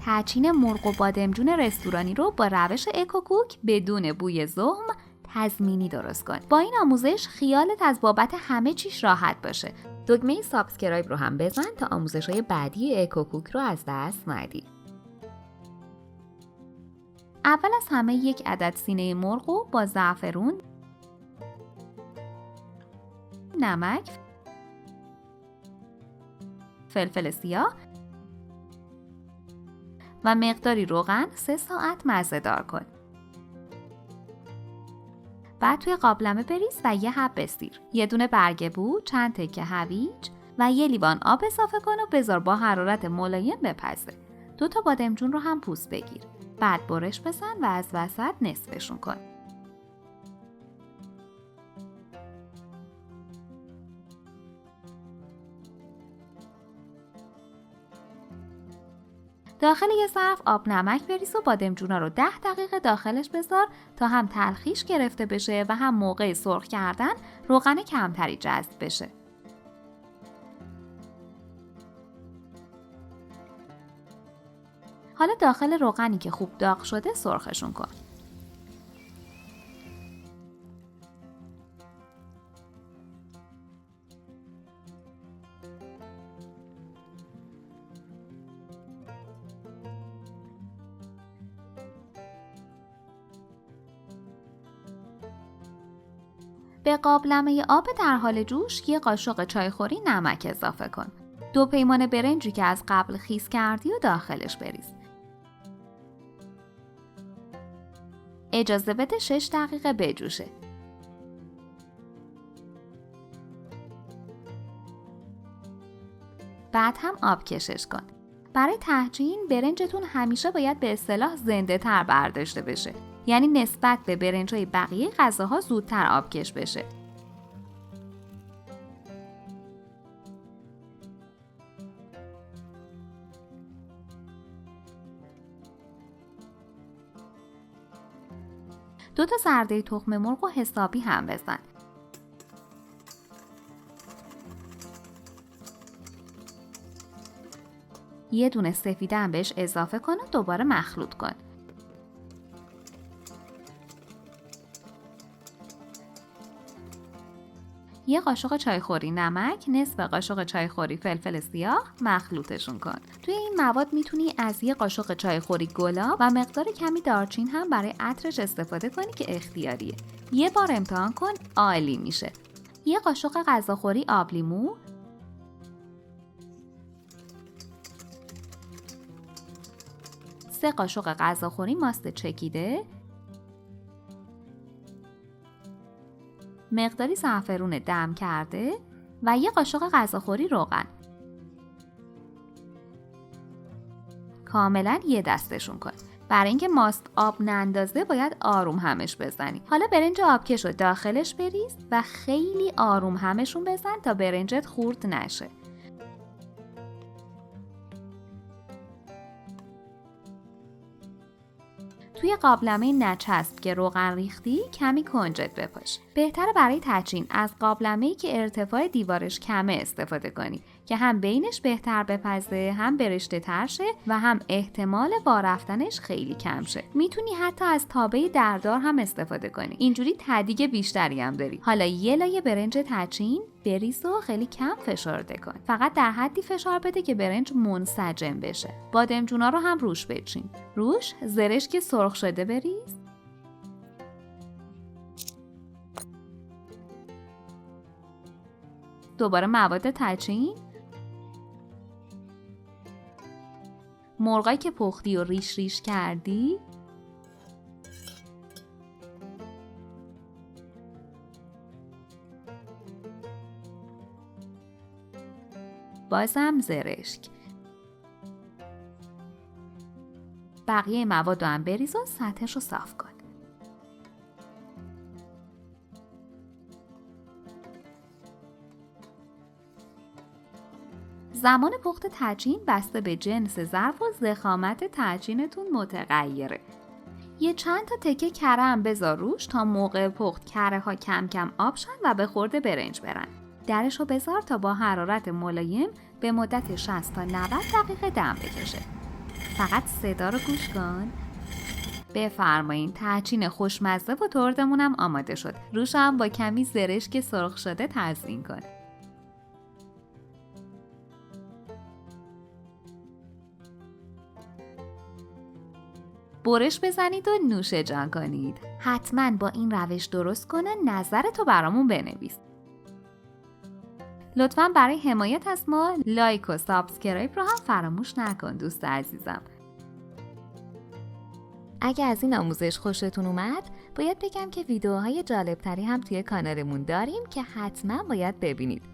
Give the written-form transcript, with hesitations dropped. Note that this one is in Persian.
تحچین مرغ و بادمجون رستورانی رو با روش اکوکوک بدون بوی زخم تضمینی درست کن. با این آموزش خیالت از بابت همه چیش راحت باشه. دکمه سابسکرایب رو هم بزن تا آموزش‌های بعدی اکوکوک رو از دست ندی. اول از همه یک عدد سینه مرغ رو با زعفرون، نمک، فلفل سیاه و مقداری روغن 3 ساعت مزه دار کن. بعد توی قابلمه بریز و یه حب بسیر. یه دونه برگ بو، چند تکه هویج و یه لیوان آب اضافه کن و بذار با حرارت ملایم بپزه. 2 تا بادمجون رو هم پوست بگیر. بعد برش بزن و از وسط نصفشون کن. داخل یه ظرف آب نمک بریز و بادمجونا رو 10 دقیقه داخلش بذار تا هم تلخیش گرفته بشه و هم موقع سرخ کردن روغن کمتری جذب بشه. حالا داخل روغنی که خوب داغ شده سرخشون کن. به قابلمه آب در حال جوش یه قاشق چایخوری نمک اضافه کن. 2 پیمانه برنجی که از قبل خیس کردی و داخلش بریز. اجازه بده 6 دقیقه بجوشه. بعد هم آب کشش کن. برای تحچین برنجتون همیشه باید به اصطلاح زنده تر برداشته بشه. یعنی نسبت به برنج‌های بقیه غذاها زودتر آبکش بشه. دو تا زرده تخم مرغ و حسابی هم بزن. یه دونه سفیده هم بهش اضافه کن و دوباره مخلوط کن. یه قاشق چایخوری نمک، نصف قاشق چایخوری فلفل سیاه مخلوطشون کن. توی این مواد میتونی از یه قاشق چایخوری گلاب و مقدار کمی دارچین هم برای عطرش استفاده کنی که اختیاریه. یه بار امتحان کن، عالی میشه. یه قاشق غذاخوری آب لیمو، سه قاشق غذاخوری ماست چکیده، مقداری زعفرون دم کرده و یه قاشق غذاخوری روغن. کاملا یه دستشون کن. برای اینکه ماست آب نندازه باید آروم همش بزنی. حالا برنج آبکش رو داخلش بریز و خیلی آروم همشون بزن تا برنجت خورد نشه. توی قابلمه نچسب که روغن ریختی کمی کنجد بپاش. بهتره برای تحچین از قابلمه‌ای که ارتفاع دیوارش کمه استفاده کنی که هم بینش بهتر بپزه، هم برشته تر شه و هم احتمال وارفتنش خیلی کم شه. میتونی حتی از تابه دردار هم استفاده کنی. اینجوری تدیگ بیشتری هم داری. حالا یه لایه برنج تحچین بریز و خیلی کم فشار ده کن. فقط در حدی فشار بده که برنج منسجم بشه. بادمجونا رو هم روش بچین. روش زرشک که سرخ شده بریز. دوباره مواد تحچین. مرغایی که پختی و ریش ریش کردی. بازم زرشک. بقیه مواد رو هم بریز و سطحش رو صاف کن. زمان پخت تحچین بسته به جنس ظرف و ضخامت تحچینتون متغیره. یه چند تا تکه کره هم بذار روش تا موقع پخت کره ها کم کم آب شن و به خورد برنج برن. درش رو بذار تا با حرارت ملایم به مدت 60 تا 90 دقیقه دم بکشه. فقط صدا رو گوش کن. بفرمایین، تحچین خوشمزه و تردمونم آماده شد. روش هم با کمی زرشک سرخ شده تزیین کن. برش بزنید و نوش جان کنید. حتما با این روش درست کنه، نظرتو برامون بنویس. لطفاً برای حمایت از ما لایک و سابسکرایب رو هم فراموش نکن دوست عزیزم. اگه از این آموزش خوشتون اومد، باید بگم که ویدیوهای جالبتری هم توی کانالمون داریم که حتما باید ببینید.